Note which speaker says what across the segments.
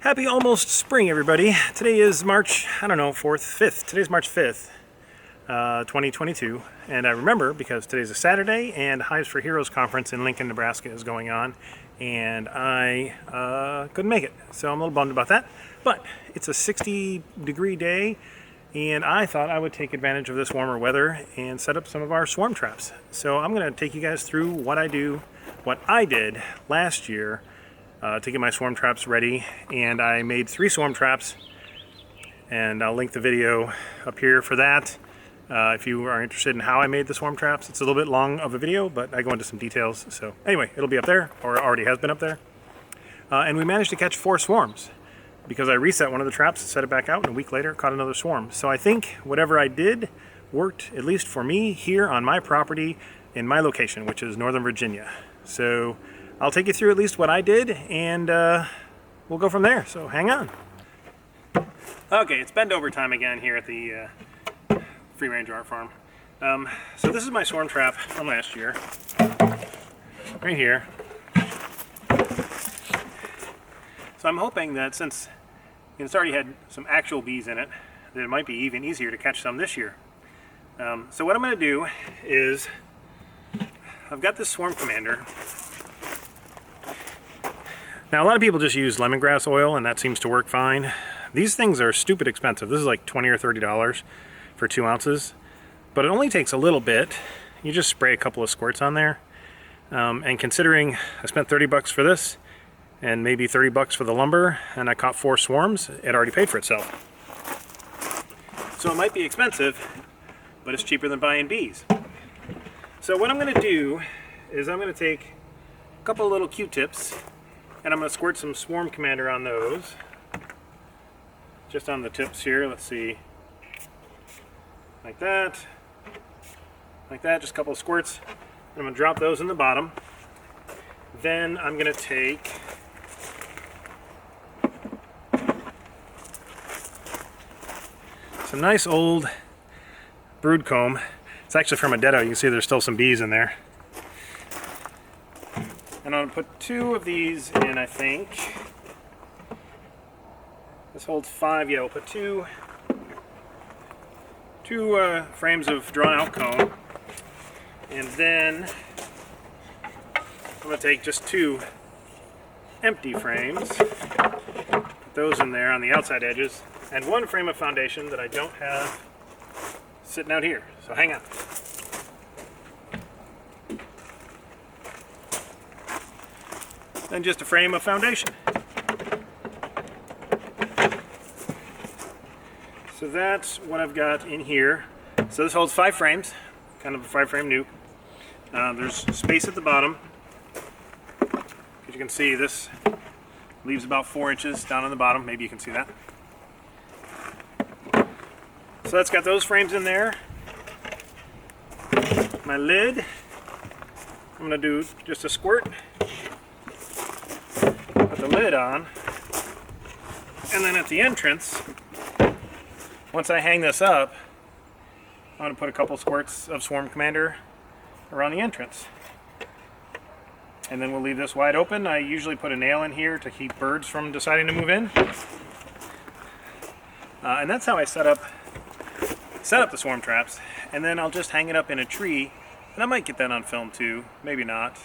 Speaker 1: Happy almost spring, everybody. Today is March, I don't know, 4th, 5th. Today's March 5th, 2022. And I remember because today's a Saturday and Hives for Heroes conference in Lincoln, Nebraska is going on. And I couldn't make it. So I'm a little bummed about that. But it's a 60-degree day. And I thought I would take advantage of this warmer weather and set up some of our swarm traps. So I'm going to take you guys through what I did last year to get my swarm traps ready. And I made 3 swarm traps, and I'll link the video up here for that. If you are interested in how I made the swarm traps, it's a little bit long of a video, but I go into some details. So anyway, it'll be up there, or already has been up there. And we managed to catch 4 swarms because I reset one of the traps, set it back out, and a week later caught another swarm. So I think whatever I did worked, at least for me, here on my property in my location, which is Northern Virginia. So I'll take you through at least what I did, and we'll go from there. So hang on. Okay, it's bend over time again here at the free range art farm. So this is my swarm trap from last year, right here. So I'm hoping that since it's already had some actual bees in it, that it might be even easier to catch some this year. So what I'm going to do is, I've got this swarm commander. Now a lot of people just use lemongrass oil and that seems to work fine. These things are stupid expensive. This is like $20 or $30 for 2 ounces, but it only takes a little bit. You just spray a couple of squirts on there. And considering I spent 30 bucks for this and maybe 30 bucks for the lumber, and I caught 4 swarms, it already paid for itself. So it might be expensive, but it's cheaper than buying bees. So what I'm going to do is I'm going to take a couple of little Q-tips and I'm going to squirt some swarm commander on those. Just on the tips here, let's see. Like that. Like that, just a couple of squirts. I'm going to drop those in the bottom. Then I'm going to take some nice old brood comb. It's actually from a deado. You can see there's still some bees in there. And I'm going to put 2 of these in, I think. This holds 5. Yeah, we'll put two frames of drawn out comb. And then I'm going to take just 2 empty frames. Put those in there on the outside edges. And 1 frame of foundation that I don't have sitting out here. So hang on. Then just a frame of foundation. So that's what I've got in here. So this holds 5 frames, kind of a 5-frame nuke. There's space at the bottom. As you can see, this leaves about 4 inches down on the bottom. Maybe you can see that. So that's got those frames in there. My lid, I'm going to do just a squirt. Put the lid on, and then at the entrance, once I hang this up, I'm going to put a couple squirts of Swarm Commander around the entrance. And then we'll leave this wide open. I usually put a nail in here to keep birds from deciding to move in. And that's how I set up the swarm traps. And then I'll just hang it up in a tree. And I might get that on film too, maybe not.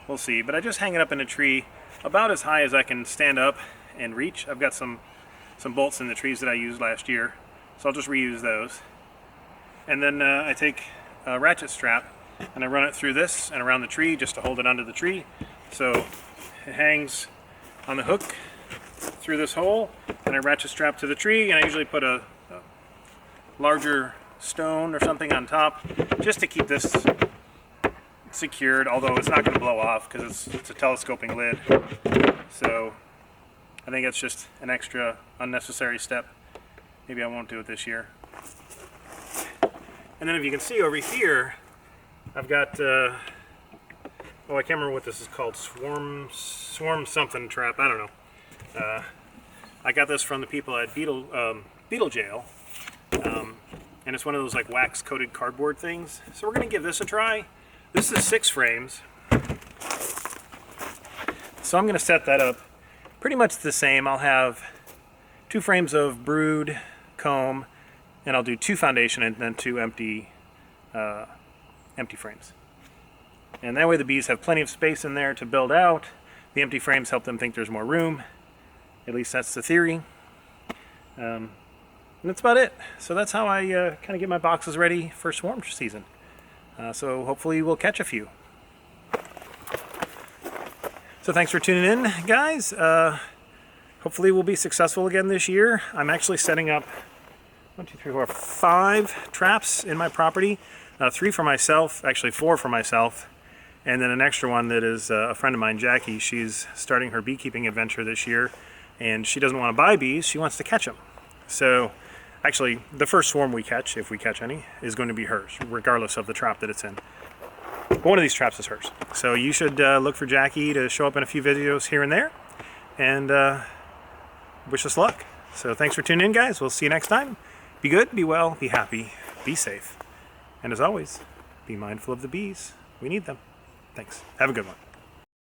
Speaker 1: We'll see. But I just hang it up in a tree about as high as I can stand up and reach. I've got some bolts in the trees that I used last year, so I'll just reuse those. And then I take a ratchet strap and I run it through this and around the tree just to hold it onto the tree. So it hangs on the hook through this hole, and I ratchet strap to the tree, and I usually put a larger stone or something on top just to keep this secured, although it's not going to blow off because it's a telescoping lid. So I think it's just an extra unnecessary step. Maybe I won't do it this year. And then if you can see over here, I've got oh, I can't remember what this is called, swarm something trap, I don't know. I got this from the people at Beetle Jail, and it's one of those like wax coated cardboard things. So we're going to give this a try. This is 6 frames, so I'm going to set that up pretty much the same. I'll have 2 frames of brood, comb, and I'll do 2 foundation and then 2 empty frames. And that way the bees have plenty of space in there to build out. The empty frames help them think there's more room. At least that's the theory. And that's about it. So that's how I kind of get my boxes ready for swarm season. So hopefully we'll catch a few. So thanks for tuning in, guys. Hopefully we'll be successful again this year. I'm actually setting up 1, 2, 3, 4, 5 traps in my property. 3 for myself, actually 4 for myself. And then an extra one that is a friend of mine, Jackie. She's starting her beekeeping adventure this year, and she doesn't want to buy bees, she wants to catch them. So actually, the first swarm we catch, if we catch any, is going to be hers, regardless of the trap that it's in. But one of these traps is hers. So you should look for Jackie to show up in a few videos here and there, and wish us luck. So thanks for tuning in, guys. We'll see you next time. Be good, be well, be happy, be safe. And as always, be mindful of the bees. We need them. Thanks. Have a good one.